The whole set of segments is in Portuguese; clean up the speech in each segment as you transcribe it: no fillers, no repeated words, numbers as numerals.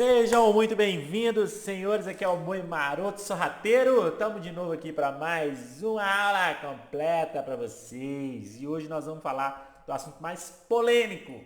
Sejam muito bem-vindos, senhores. Aqui é o Boi Maroto Sorrateiro. Estamos de novo aqui para mais uma aula completa para vocês. E hoje nós vamos falar do assunto mais polêmico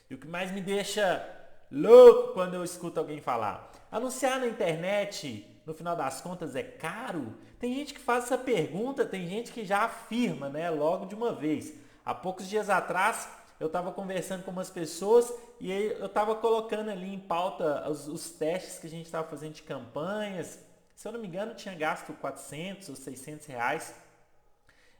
e o que mais me deixa louco quando eu escuto alguém falar. Anunciar na internet, no final das contas, é caro? Tem gente que faz essa pergunta, tem gente que já afirma, né, logo de uma vez. Há poucos dias atrás, eu estava conversando com umas pessoas e eu estava colocando ali em pauta os testes que a gente estava fazendo de campanhas. Se eu não me engano, eu tinha gasto 400 ou 600 reais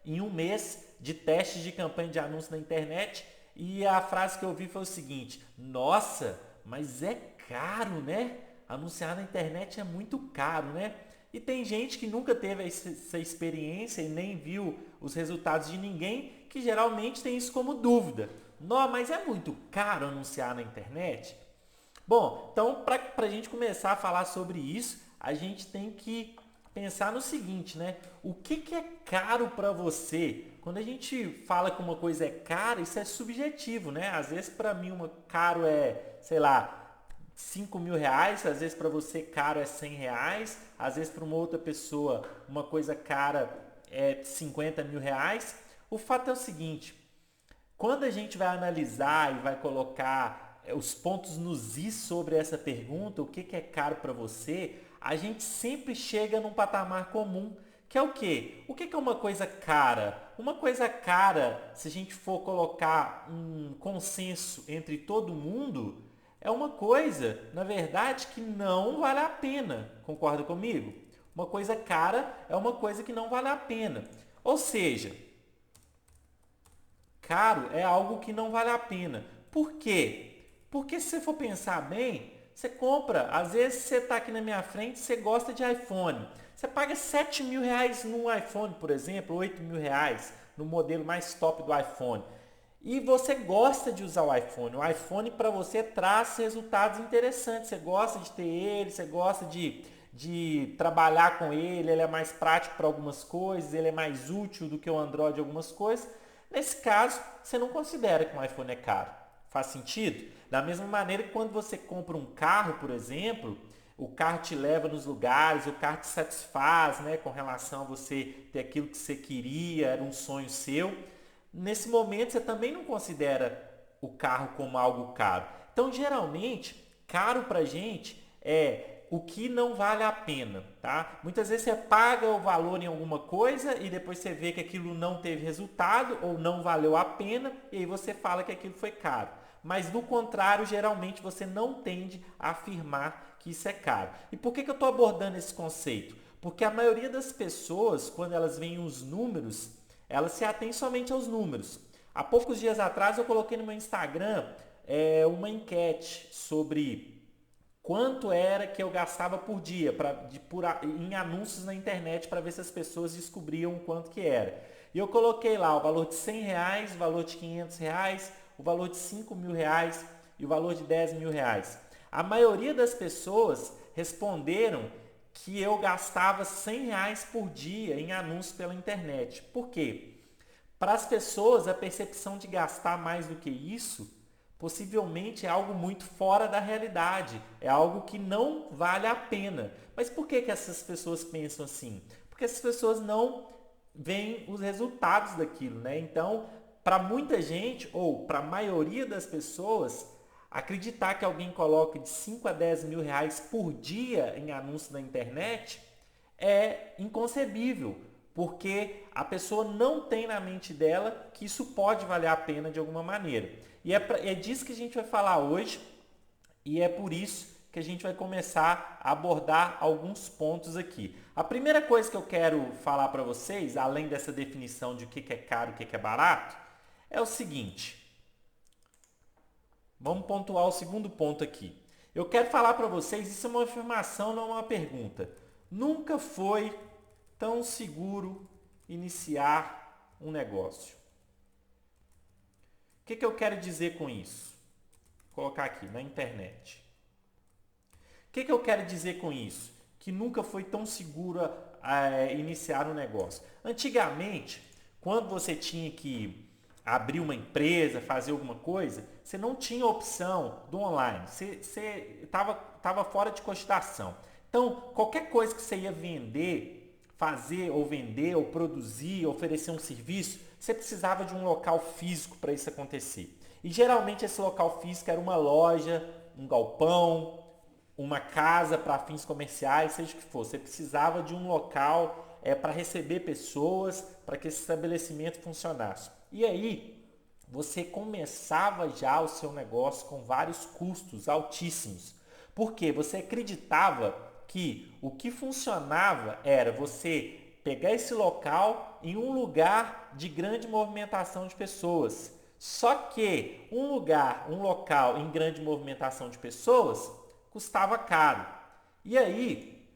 em um mês de testes de campanha de anúncio na internet. E a frase que eu vi foi o seguinte: nossa, mas é caro, né? Anunciar na internet é muito caro, né? E tem gente que nunca teve essa experiência e nem viu os resultados de ninguém, que geralmente tem isso como dúvida. Não, mas é muito caro anunciar na internet? Bom, então para a gente começar a falar sobre isso, a gente tem que pensar no seguinte, né? O que é caro para você? Quando a gente fala que uma coisa é cara, isso é subjetivo, né? Às vezes para mim caro é, sei lá, 5 mil reais, às vezes para você caro é 100 reais, às vezes para uma outra pessoa uma coisa cara é 50 mil reais. O fato é o seguinte: quando a gente vai analisar e vai colocar os pontos nos is sobre essa pergunta, o que é caro para você, a gente sempre chega num patamar comum, que é o quê? O que é uma coisa cara? Uma coisa cara, se a gente for colocar um consenso entre todo mundo, é uma coisa, na verdade, que não vale a pena. Concorda comigo? Uma coisa cara é uma coisa que não vale a pena. Ou seja, caro é algo que não vale a pena. Por quê? Porque se você for pensar bem, você compra, às vezes você está aqui na minha frente, você gosta de iPhone. Você paga 7 mil reais num iPhone, por exemplo, 8 mil reais no modelo mais top do iPhone. E você gosta de usar o iPhone. O iPhone para você traz resultados interessantes. Você gosta de ter ele, você gosta de trabalhar com ele, ele é mais prático para algumas coisas, ele é mais útil do que o Android em algumas coisas. Nesse caso, você não considera que um iPhone é caro. Faz sentido? Da mesma maneira que quando você compra um carro, por exemplo, o carro te leva nos lugares, o carro te satisfaz, né, com relação a você ter aquilo que você queria, era um sonho seu. Nesse momento, você também não considera o carro como algo caro. Então, geralmente, caro para a gente é o que não vale a pena, tá? Muitas vezes você paga o valor em alguma coisa e depois você vê que aquilo não teve resultado ou não valeu a pena e aí você fala que aquilo foi caro. Mas do contrário, geralmente você não tende a afirmar que isso é caro. E por que eu estou abordando esse conceito? Porque a maioria das pessoas, quando elas veem os números, elas se atêm somente aos números. Há poucos dias atrás eu coloquei no meu Instagram uma enquete sobre quanto era que eu gastava por dia em anúncios na internet para ver se as pessoas descobriam quanto que era. E eu coloquei lá o valor de 100 reais, o valor de 500 reais, o valor de 5 mil reais e o valor de 10 mil reais. A maioria das pessoas responderam que eu gastava 100 reais por dia em anúncios pela internet. Por quê? Para as pessoas, a percepção de gastar mais do que isso possivelmente é algo muito fora da realidade, é algo que não vale a pena. Mas por que essas pessoas pensam assim? Porque essas pessoas não veem os resultados daquilo, né? Então, para muita gente, ou para a maioria das pessoas, acreditar que alguém coloca de 5 a 10 mil reais por dia em anúncio na internet é inconcebível, porque a pessoa não tem na mente dela que isso pode valer a pena de alguma maneira. E é disso que a gente vai falar hoje, e é por isso que a gente vai começar a abordar alguns pontos aqui. A primeira coisa que eu quero falar para vocês, além dessa definição de o que é caro e o que é barato, é o seguinte. Vamos pontuar o segundo ponto aqui. Eu quero falar para vocês, isso é uma afirmação, não é uma pergunta. Nunca foi tão seguro iniciar um negócio. O que eu quero dizer com isso? Vou colocar aqui na internet. O que eu quero dizer com isso? Que nunca foi tão seguro iniciar um negócio. Antigamente, quando você tinha que abrir uma empresa, fazer alguma coisa, você não tinha opção do online. Você estava fora de cogitação. Então, qualquer coisa que você ia vender, fazer ou vender, ou produzir, oferecer um serviço, você precisava de um local físico para isso acontecer. E geralmente esse local físico era uma loja, um galpão, uma casa para fins comerciais, seja o que for. Você precisava de um local para receber pessoas, para que esse estabelecimento funcionasse. E aí, você começava já o seu negócio com vários custos altíssimos. Porque você acreditava que o que funcionava era você pegar esse local em um lugar de grande movimentação de pessoas. Só que um local em grande movimentação de pessoas custava caro. E aí,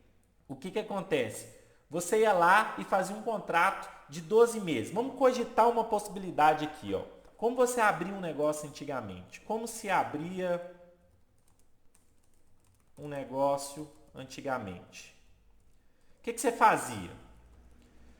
o que acontece? Você ia lá e fazia um contrato de 12 meses. Vamos cogitar uma possibilidade aqui, ó. Como você abria um negócio antigamente? Como se abria um negócio antigamente? O que você fazia?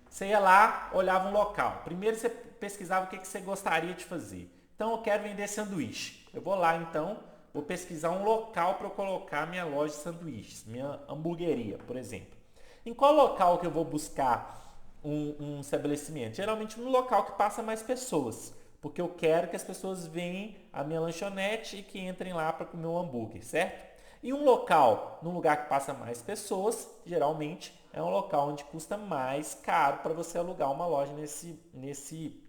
Você ia lá, olhava um local. Primeiro você pesquisava o que você gostaria de fazer. Então eu quero vender sanduíche. Eu vou lá então, vou pesquisar um local para eu colocar minha loja de sanduíches, minha hamburgueria, por exemplo. Em qual local que eu vou buscar um estabelecimento? Geralmente no local que passa mais pessoas, porque eu quero que as pessoas venham à minha lanchonete e que entrem lá para comer um hambúrguer, certo? E um local, num lugar que passa mais pessoas, geralmente é um local onde custa mais caro para você alugar uma loja nesse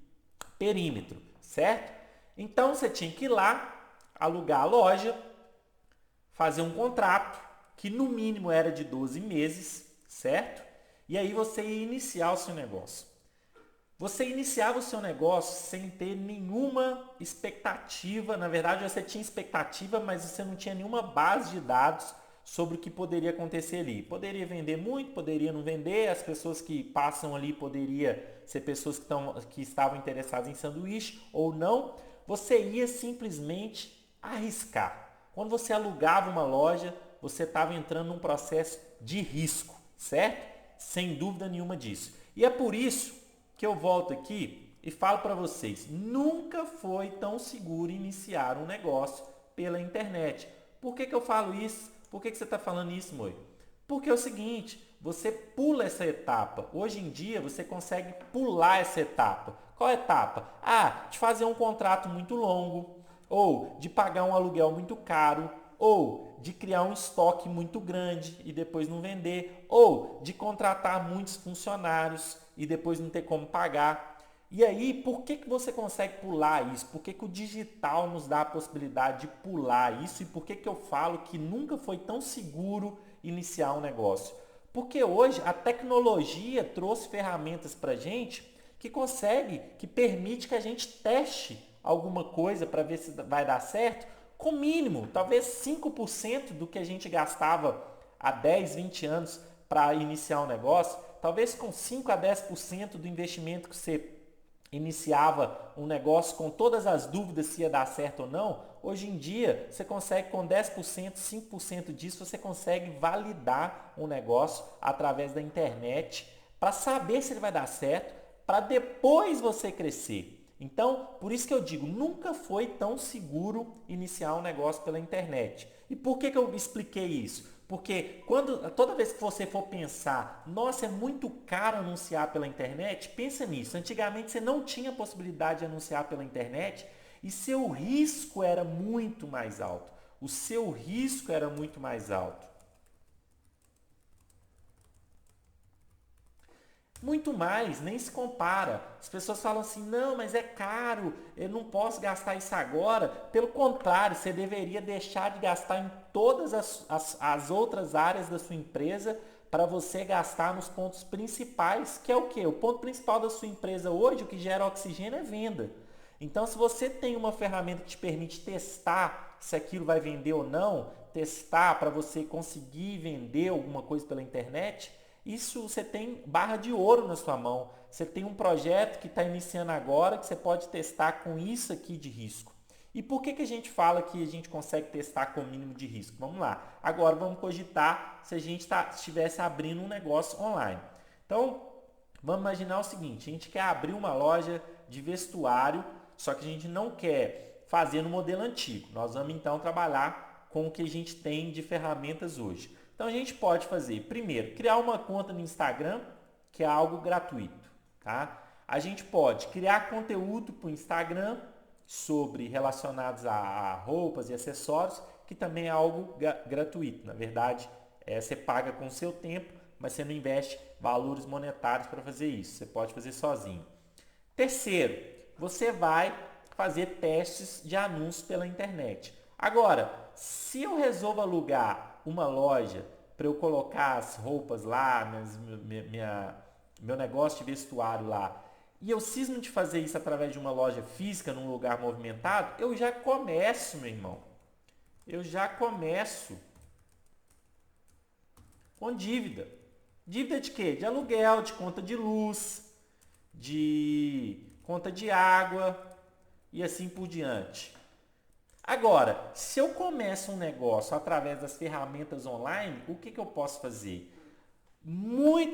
perímetro, certo? Então você tinha que ir lá, alugar a loja, fazer um contrato, que no mínimo era de 12 meses, certo? E aí você ia iniciar o seu negócio. Você iniciava o seu negócio sem ter nenhuma expectativa. Na verdade, você tinha expectativa, mas você não tinha nenhuma base de dados sobre o que poderia acontecer ali. Poderia vender muito, poderia não vender. As pessoas que passam ali poderia ser pessoas que estavam interessadas em sanduíche ou não. Você ia simplesmente arriscar. Quando você alugava uma loja, você estava entrando num processo de risco, certo? Sem dúvida nenhuma disso. E é por isso que eu volto aqui e falo para vocês, nunca foi tão seguro iniciar um negócio pela internet. Por que eu falo isso? Por que você está falando isso, Moi? Porque é o seguinte, você pula essa etapa. Hoje em dia você consegue pular essa etapa. Qual etapa? De fazer um contrato muito longo, ou de pagar um aluguel muito caro, ou de criar um estoque muito grande e depois não vender, ou de contratar muitos funcionários e depois não ter como pagar. E aí, por que você consegue pular isso? Por que o digital nos dá a possibilidade de pular isso? E por que eu falo que nunca foi tão seguro iniciar um negócio? Porque hoje a tecnologia trouxe ferramentas para a gente que permite que a gente teste alguma coisa para ver se vai dar certo, com mínimo, talvez 5% do que a gente gastava há 10, 20 anos para iniciar um negócio, talvez com 5 a 10% do investimento que você iniciava um negócio com todas as dúvidas se ia dar certo ou não, hoje em dia você consegue com 10%, 5% disso, você consegue validar um negócio através da internet para saber se ele vai dar certo, para depois você crescer. Então, por isso que eu digo, nunca foi tão seguro iniciar um negócio pela internet. E por que eu expliquei isso? Porque toda vez que você for pensar, nossa, é muito caro anunciar pela internet, pensa nisso. Antigamente você não tinha possibilidade de anunciar pela internet e seu risco era muito mais alto. O seu risco era muito mais alto. Muito mais, nem se compara. As pessoas falam assim, não, mas é caro, eu não posso gastar isso agora. Pelo contrário, você deveria deixar de gastar em todas as outras áreas da sua empresa para você gastar nos pontos principais, que é o quê? O ponto principal da sua empresa hoje, o que gera oxigênio é venda. Então, se você tem uma ferramenta que te permite testar se aquilo vai vender ou não, testar para você conseguir vender alguma coisa pela internet, isso você tem barra de ouro na sua mão. Você tem um projeto que está iniciando agora que você pode testar com isso aqui de risco. E por que a gente fala que a gente consegue testar com o mínimo de risco? Vamos lá. Agora vamos cogitar se a gente estivesse abrindo um negócio online. Então, vamos imaginar o seguinte. A gente quer abrir uma loja de vestuário, só que a gente não quer fazer no modelo antigo. Nós vamos então trabalhar com o que a gente tem de ferramentas hoje. Então a gente pode fazer, primeiro, criar uma conta no Instagram, que é algo gratuito, tá? A gente pode criar conteúdo para o Instagram sobre relacionados a roupas e acessórios, que também é algo gratuito. Na verdade, você paga com o seu tempo, mas você não investe valores monetários para fazer isso. Você pode fazer sozinho. Terceiro, você vai fazer testes de anúncios pela internet. Agora, se eu resolvo alugar uma loja para eu colocar as roupas lá, meu negócio de vestuário lá, e eu cismo de fazer isso através de uma loja física, num lugar movimentado, eu já começo, meu irmão. Eu já começo com dívida. Dívida de quê? De aluguel, de conta de luz, de conta de água e assim por diante. Agora, se eu começo um negócio através das ferramentas online, o que eu posso fazer?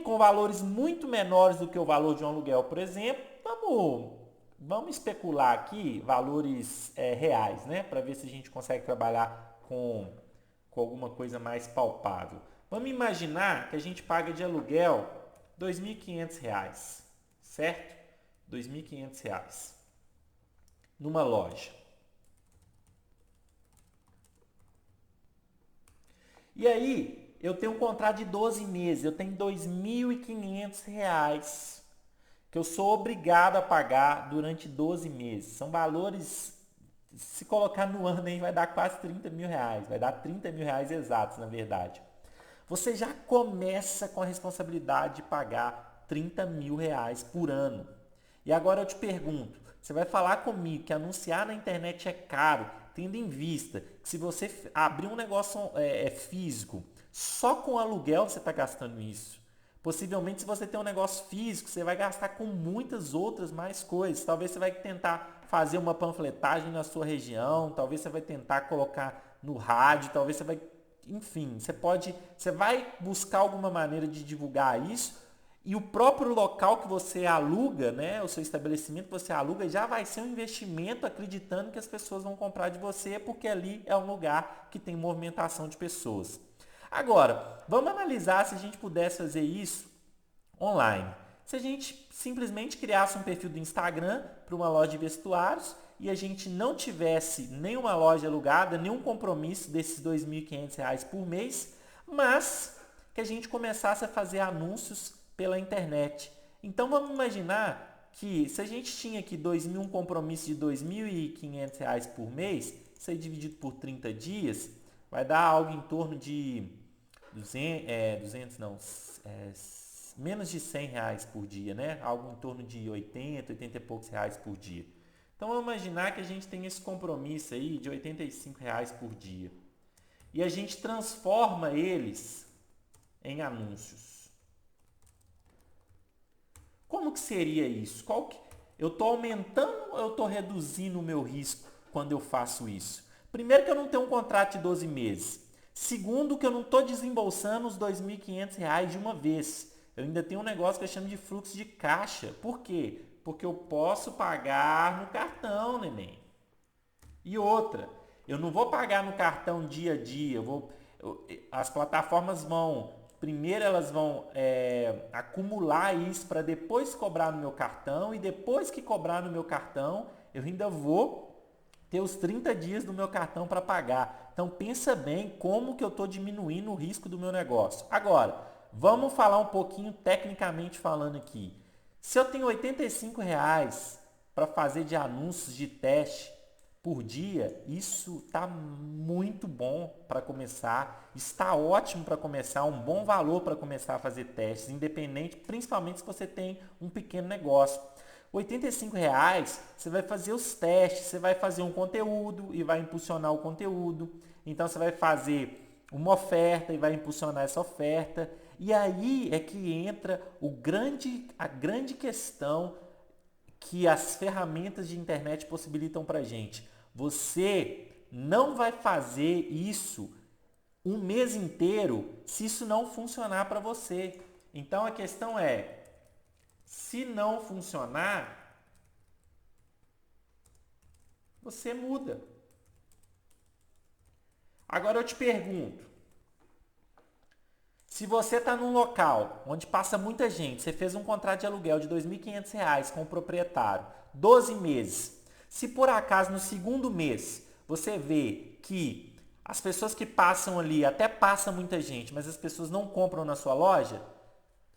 Com valores muito menores do que o valor de um aluguel, por exemplo, vamos especular aqui valores reais, né? Para ver se a gente consegue trabalhar com alguma coisa mais palpável. Vamos imaginar que a gente paga de aluguel R$ 2.500, certo? R$ 2.500 numa loja. E aí, eu tenho um contrato de 12 meses, eu tenho R$ 2.500 que eu sou obrigado a pagar durante 12 meses. São valores, se colocar no ano aí, vai dar quase R$ 30 mil, vai dar R$ 30 mil exatos, na verdade. Você já começa com a responsabilidade de pagar R$ 30 mil por ano. E agora eu te pergunto, você vai falar comigo que anunciar na internet é caro, tendo em vista que se você abrir um negócio físico, só com aluguel você está gastando isso. Possivelmente, se você tem um negócio físico, você vai gastar com muitas outras mais coisas. Talvez você vai tentar fazer uma panfletagem na sua região, talvez você vai tentar colocar no rádio, talvez você vai... Enfim, você vai buscar alguma maneira de divulgar isso e o próprio local que você aluga, né, o seu estabelecimento que você aluga, já vai ser um investimento acreditando que as pessoas vão comprar de você porque ali é um lugar que tem movimentação de pessoas. Agora, vamos analisar se a gente pudesse fazer isso online. Se a gente simplesmente criasse um perfil do Instagram para uma loja de vestuários e a gente não tivesse nenhuma loja alugada, nenhum compromisso desses R$ 2.500 por mês, mas que a gente começasse a fazer anúncios pela internet. Então vamos imaginar que se a gente tinha aqui um compromisso de R$ 2.500 por mês, isso aí dividido por 30 dias, vai dar algo em torno de menos de R$ 100 por dia, né? Algo em torno de 80 e poucos reais por dia. Então vamos imaginar que a gente tem esse compromisso aí de R$ 85 por dia. E a gente transforma eles em anúncios. Como que seria isso? Eu estou aumentando ou eu estou reduzindo o meu risco quando eu faço isso? Primeiro, que eu não tenho um contrato de 12 meses. Segundo, que eu não estou desembolsando os R$ 2.500 de uma vez. Eu ainda tenho um negócio que eu chamo de fluxo de caixa. Por quê? Porque eu posso pagar no cartão, neném. E outra, eu não vou pagar no cartão dia a dia. As plataformas primeiro elas vão acumular isso para depois cobrar no meu cartão. E depois que cobrar no meu cartão, eu ainda vou ter os 30 dias do meu cartão para pagar. Então pensa bem como que eu estou diminuindo o risco do meu negócio. Agora, vamos falar um pouquinho tecnicamente falando aqui. Se eu tenho R$ 85 para fazer de anúncios de teste por dia, isso está muito bom para começar, está ótimo para começar, um bom valor para começar a fazer testes, independente, principalmente se você tem um pequeno negócio. R$ 85 você vai fazer os testes, você vai fazer um conteúdo e vai impulsionar o conteúdo. Então você vai fazer uma oferta e vai impulsionar essa oferta. E aí é que entra a grande questão que as ferramentas de internet possibilitam para a gente. Você não vai fazer isso um mês inteiro se isso não funcionar para você. Então a questão é, se não funcionar, você muda. Agora eu te pergunto, se você está num local onde passa muita gente, você fez um contrato de aluguel de R$ 2.500 com o proprietário, 12 meses. Se por acaso no segundo mês você vê que as pessoas que passam ali, até passa muita gente, mas as pessoas não compram na sua loja,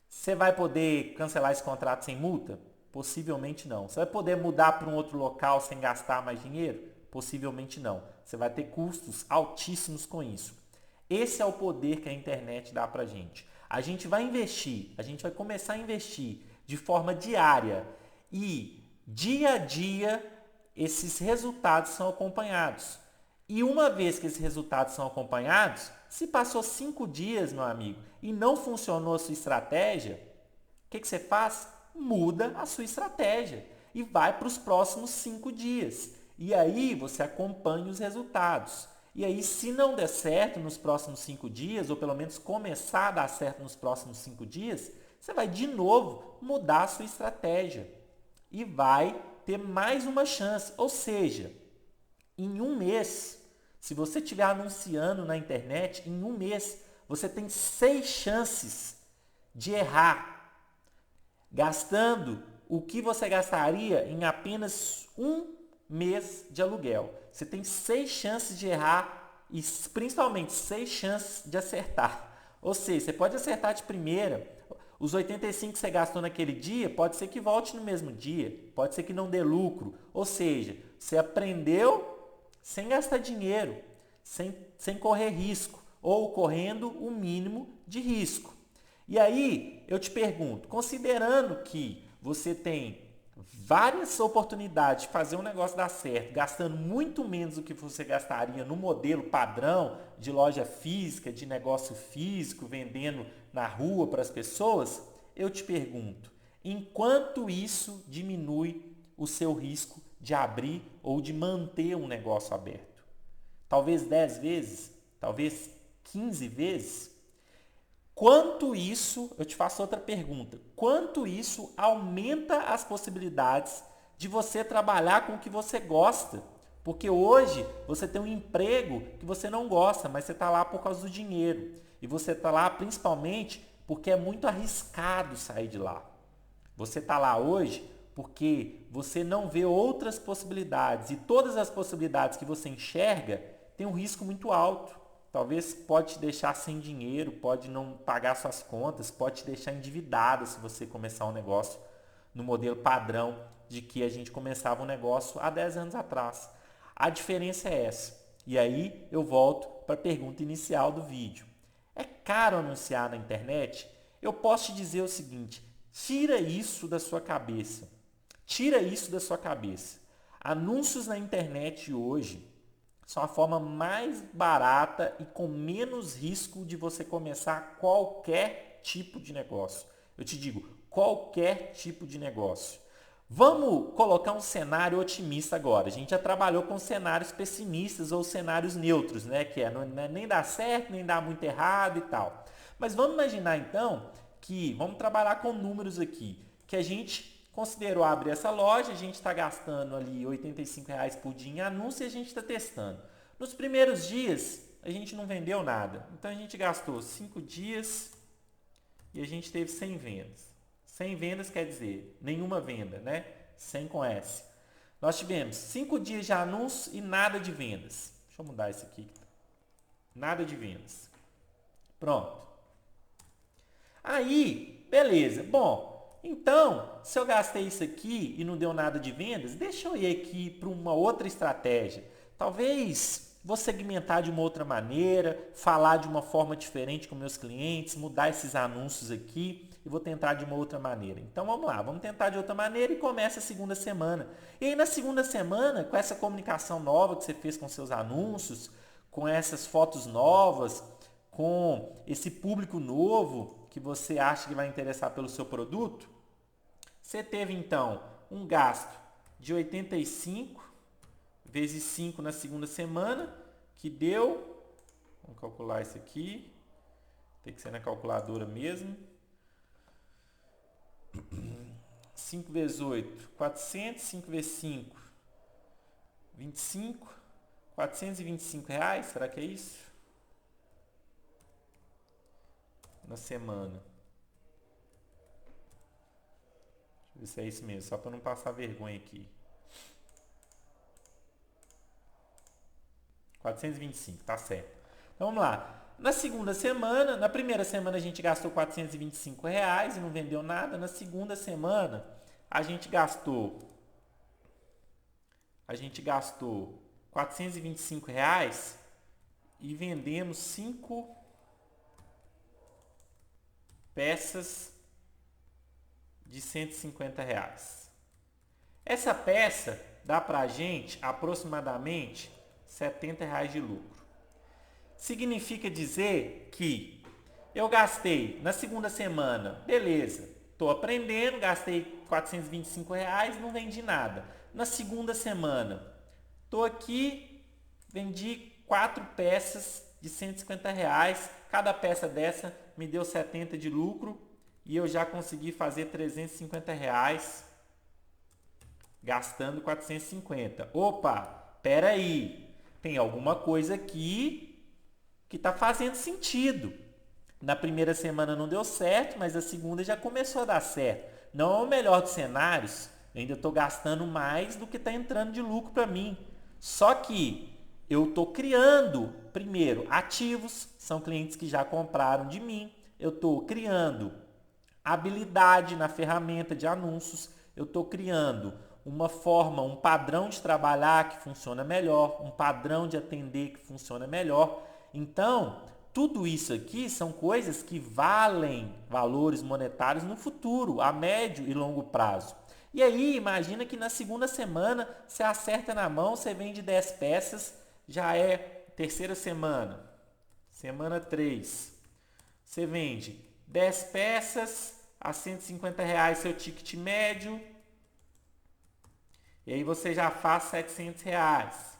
você vai poder cancelar esse contrato sem multa? Possivelmente não. Você vai poder mudar para um outro local sem gastar mais dinheiro? Possivelmente não. Você vai ter custos altíssimos com isso. Esse é o poder que a internet dá para a gente. A gente vai investir, a gente vai começar a investir de forma diária e dia a dia esses resultados são acompanhados. E uma vez que esses resultados são acompanhados, se passou 5 dias, meu amigo, e não funcionou a sua estratégia, o que você faz? Muda a sua estratégia e vai para os próximos 5 dias. E aí você acompanha os resultados. E aí, se não der certo nos próximos 5 dias, ou pelo menos começar a dar certo nos próximos 5 dias, você vai de novo mudar a sua estratégia e vai ter mais uma chance. Ou seja, em um mês, se você estiver anunciando na internet, em um mês você tem 6 chances de errar, gastando o que você gastaria em apenas um mês de aluguel. Você tem 6 chances de errar e principalmente 6 chances de acertar. Ou seja, você pode acertar de primeira. Os 85 que você gastou naquele dia, pode ser que volte no mesmo dia, pode ser que não dê lucro. Ou seja, você aprendeu sem gastar dinheiro, sem correr risco, ou correndo o mínimo de risco. E aí, eu te pergunto, considerando que você tem várias oportunidades de fazer um negócio dar certo, gastando muito menos do que você gastaria no modelo padrão de loja física, de negócio físico, vendendo na rua para as pessoas, eu te pergunto, enquanto isso diminui o seu risco de abrir ou de manter um negócio aberto? Talvez 10 vezes, talvez 15 vezes. Quanto isso, eu te faço outra pergunta, quanto isso aumenta as possibilidades de você trabalhar com o que você gosta? Porque hoje você tem um emprego que você não gosta, mas você está lá por causa do dinheiro. E você está lá principalmente porque é muito arriscado sair de lá. Você está lá hoje porque você não vê outras possibilidades. E todas as possibilidades que você enxerga têm um risco muito alto. Talvez pode te deixar sem dinheiro, pode não pagar suas contas, pode te deixar endividado se você começar um negócio no modelo padrão de que a gente começava um negócio há 10 anos atrás. A diferença é essa. E aí eu volto para a pergunta inicial do vídeo. É caro anunciar na internet? Eu posso te dizer o seguinte, tira isso da sua cabeça. Tira isso da sua cabeça. Anúncios na internet hoje são a forma mais barata e com menos risco de você começar qualquer tipo de negócio. Eu te digo, qualquer tipo de negócio. Vamos colocar um cenário otimista agora. A gente já trabalhou com cenários pessimistas ou cenários neutros, né? Que não nem dá certo, nem dá muito errado e tal. Mas vamos imaginar então que, vamos trabalhar com números aqui, que a gente considerou abrir essa loja, a gente está gastando ali R$ 85 por dia em anúncio e a gente está testando. Nos primeiros dias, a gente não vendeu nada. Então, a gente gastou 5 dias e a gente teve 100 vendas. 100 vendas quer dizer nenhuma venda, né? 100 com S. Nós tivemos 5 dias de anúncio e nada de vendas. Deixa eu mudar isso aqui. Nada de vendas. Pronto. Aí, beleza. Bom, então, se eu gastei isso aqui e não deu nada de vendas, deixa eu ir aqui para uma outra estratégia. Talvez vou segmentar de uma outra maneira, falar de uma forma diferente com meus clientes, mudar esses anúncios aqui e vou tentar de uma outra maneira. Então vamos lá, vamos tentar de outra maneira e começa a segunda semana. E aí na segunda semana, com essa comunicação nova que você fez com seus anúncios, com essas fotos novas, com esse público novo que você acha que vai interessar pelo seu produto, você teve então um gasto de 85 vezes 5 na segunda semana, que deu, vamos calcular isso aqui, tem que ser na calculadora mesmo, 5 vezes 8, 400, 5 vezes 5, 25, R$ 425, será que é isso? Na semana. Deixa eu ver se é isso mesmo, só para não passar vergonha aqui. 425, tá certo. Então, vamos lá. Na segunda semana, na primeira semana a gente gastou R$ 425 e não vendeu nada. Na segunda semana, a gente gastou R$ 425 e vendemos 5 peças de R$ 150. Essa peça dá pra gente aproximadamente R$ 70 de lucro. Significa dizer que eu gastei na segunda semana, beleza, estou aprendendo, gastei R$ 425, não vendi nada. Na segunda semana, estou aqui, vendi 4 peças de R$ 150, cada peça dessa me deu 70 de lucro e eu já consegui fazer R$ 350 gastando 450. Opa, pera aí, tem alguma coisa aqui que está fazendo sentido. Na primeira semana não deu certo, mas a segunda já começou a dar certo. Não é o melhor dos cenários, eu ainda estou gastando mais do que está entrando de lucro para mim. Só que eu estou criando, primeiro, ativos, são clientes que já compraram de mim. Eu estou criando habilidade na ferramenta de anúncios. Eu estou criando uma forma, um padrão de trabalhar que funciona melhor, um padrão de atender que funciona melhor. Então, tudo isso aqui são coisas que valem valores monetários no futuro, a médio e longo prazo. E aí, imagina que na segunda semana você acerta na mão, você vende 10 peças, já é terceira semana, semana 3. Você vende 10 peças a R$ 150 seu ticket médio. E aí você já faz R$ 700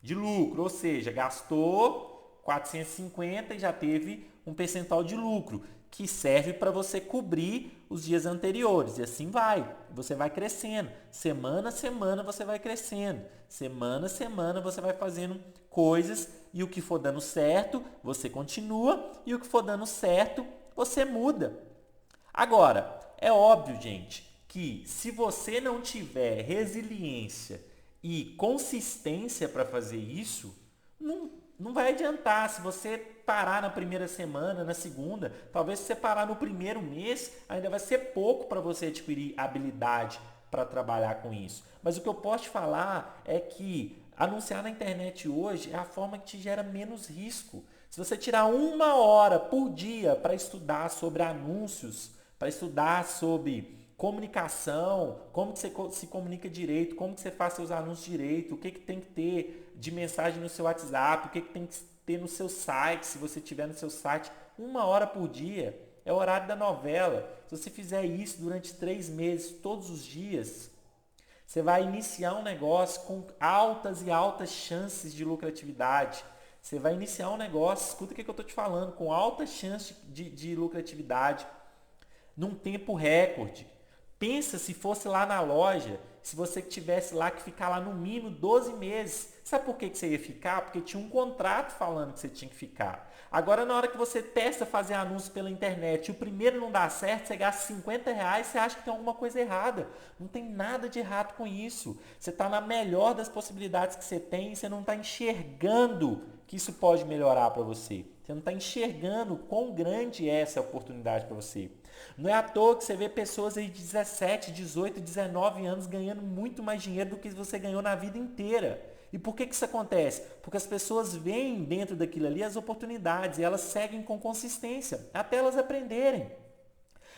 de lucro, ou seja, gastou 450 e já teve um percentual de lucro, que serve para você cobrir os dias anteriores. E assim vai, você vai crescendo. Semana a semana você vai crescendo. Semana a semana você vai fazendo coisas e o que for dando certo, você continua e o que for dando certo, você muda. Agora, é óbvio, gente, que se você não tiver resiliência e consistência para fazer isso, não vai adiantar. Se você parar na primeira semana, na segunda, talvez se você parar no primeiro mês, ainda vai ser pouco para você adquirir habilidade para trabalhar com isso. Mas o que eu posso te falar é que anunciar na internet hoje é a forma que te gera menos risco. Se você tirar 1 hora por dia para estudar sobre anúncios, para estudar sobre comunicação, como que você se comunica direito, como que você faz seus anúncios direito, o que tem que ter de mensagem no seu WhatsApp, o que tem que ter no seu site, se você tiver no seu site, 1 hora por dia, é o horário da novela. Se você fizer isso durante 3 meses, todos os dias, você vai iniciar um negócio com altas e altas chances de lucratividade. Você vai iniciar um negócio, escuta o que eu estou te falando, com altas chances de lucratividade, num tempo recorde. Pensa se fosse lá na loja, se você tivesse lá que ficar lá no mínimo 12 meses. Sabe por que você ia ficar? Porque tinha um contrato falando que você tinha que ficar. Agora, na hora que você testa fazer anúncio pela internet e o primeiro não dá certo, você gasta R$ 50, você acha que tem alguma coisa errada. Não tem nada de errado com isso. Você está na melhor das possibilidades que você tem e você não está enxergando que isso pode melhorar para você. Você não está enxergando quão grande é essa oportunidade para você. Não é à toa que você vê pessoas aí de 17, 18, 19 anos ganhando muito mais dinheiro do que você ganhou na vida inteira. E por que isso acontece? Porque as pessoas veem dentro daquilo ali as oportunidades e elas seguem com consistência, até elas aprenderem.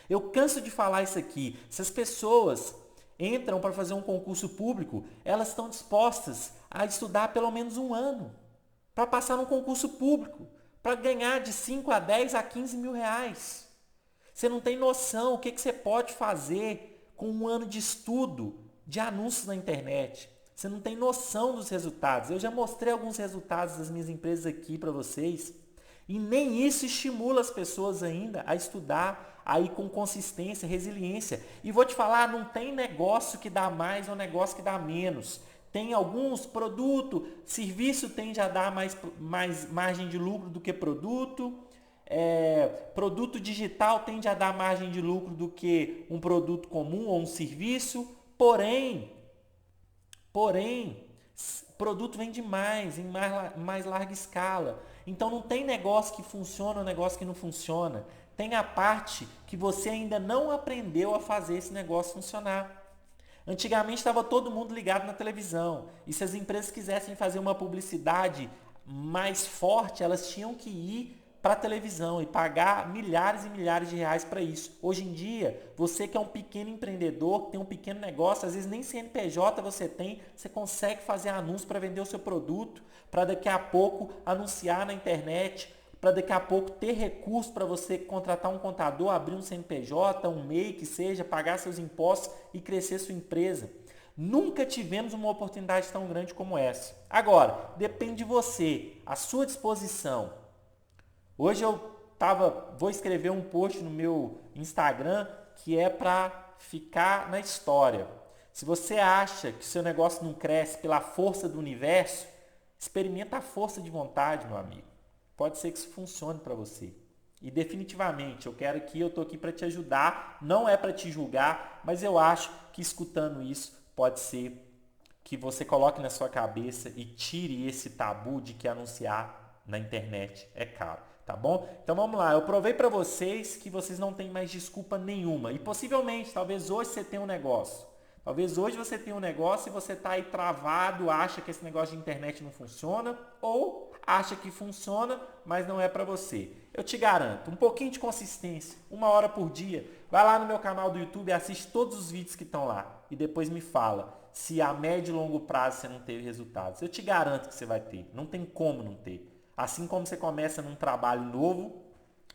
Eu canso de falar isso aqui. Se as pessoas entram para fazer um concurso público, elas estão dispostas a estudar pelo menos 1 ano para passar num concurso público, para ganhar de 5 a 10 a 15 mil reais. Você não tem noção o que você pode fazer com 1 ano de estudo de anúncios na internet. Você não tem noção dos resultados. Eu já mostrei alguns resultados das minhas empresas aqui para vocês. E nem isso estimula as pessoas ainda a estudar aí com consistência, resiliência. E vou te falar, não tem negócio que dá mais ou negócio que dá menos. Tem alguns produtos, serviço tende a dar mais margem de lucro do que produto. Produto digital tende a dar margem de lucro do que um produto comum ou um serviço. Porém, produto vende mais, em mais larga escala. Então não tem negócio que funciona ou negócio que não funciona. Tem a parte que você ainda não aprendeu a fazer esse negócio funcionar. Antigamente estava todo mundo ligado na televisão. E se as empresas quisessem fazer uma publicidade mais forte, elas tinham que ir para a televisão e pagar milhares e milhares de reais para isso. Hoje em dia, você que é um pequeno empreendedor, que tem um pequeno negócio, às vezes nem CNPJ você tem, você consegue fazer anúncio para vender o seu produto, para daqui a pouco anunciar na internet, para daqui a pouco ter recurso para você contratar um contador, abrir um CNPJ, um MEI que seja, pagar seus impostos e crescer sua empresa. Nunca tivemos uma oportunidade tão grande como essa. Agora, depende de você, a sua disposição. Hoje vou escrever um post no meu Instagram que é para ficar na história. Se você acha que seu negócio não cresce pela força do universo, experimenta a força de vontade, meu amigo. Pode ser que isso funcione para você. E definitivamente, eu estou aqui para te ajudar, não é para te julgar, mas eu acho que escutando isso pode ser que você coloque na sua cabeça e tire esse tabu de que anunciar na internet é caro. Tá bom? Então vamos lá, eu provei para vocês que vocês não têm mais desculpa nenhuma. E possivelmente, talvez hoje você tenha um negócio. Talvez hoje você tenha um negócio e você está aí travado, acha que esse negócio de internet não funciona, ou acha que funciona, mas não é para você. Eu te garanto, um pouquinho de consistência, 1 hora por dia, vai lá no meu canal do YouTube e assiste todos os vídeos que estão lá. E depois me fala se a médio e longo prazo você não teve resultados. Eu te garanto que você vai ter, não tem como não ter. Assim como você começa num trabalho novo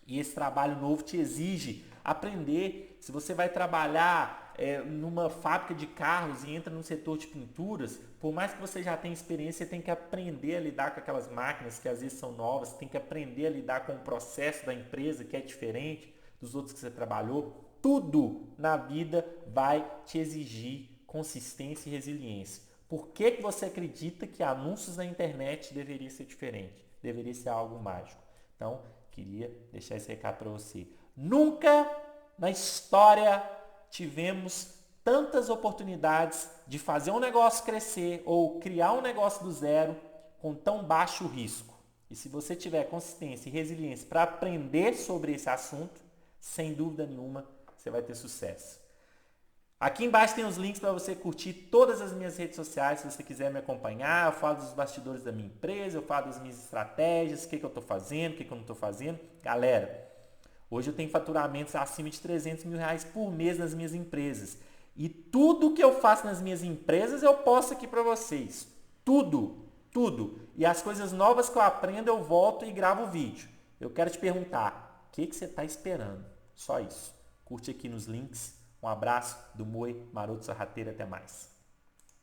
e esse trabalho novo te exige aprender. Se você vai trabalhar numa fábrica de carros e entra no setor de pinturas, por mais que você já tenha experiência, você tem que aprender a lidar com aquelas máquinas que às vezes são novas, você tem que aprender a lidar com o processo da empresa que é diferente dos outros que você trabalhou. Tudo na vida vai te exigir consistência e resiliência. Por que você acredita que anúncios na internet deveria ser diferente? Deveria ser algo mágico. Então, queria deixar esse recado para você. Nunca na história tivemos tantas oportunidades de fazer um negócio crescer ou criar um negócio do zero com tão baixo risco. E se você tiver consistência e resiliência para aprender sobre esse assunto, sem dúvida nenhuma, você vai ter sucesso. Aqui embaixo tem os links para você curtir todas as minhas redes sociais, se você quiser me acompanhar. Eu falo dos bastidores da minha empresa, eu falo das minhas estratégias, o que eu estou fazendo, o que eu não estou fazendo. Galera, hoje eu tenho faturamentos acima de 300 mil reais por mês nas minhas empresas. E tudo que eu faço nas minhas empresas eu posto aqui para vocês. Tudo, tudo. E as coisas novas que eu aprendo eu volto e gravo o vídeo. Eu quero te perguntar, o que você está esperando? Só isso. Curte aqui nos links. Um abraço do Moi Maroto Sorrateiro, até mais.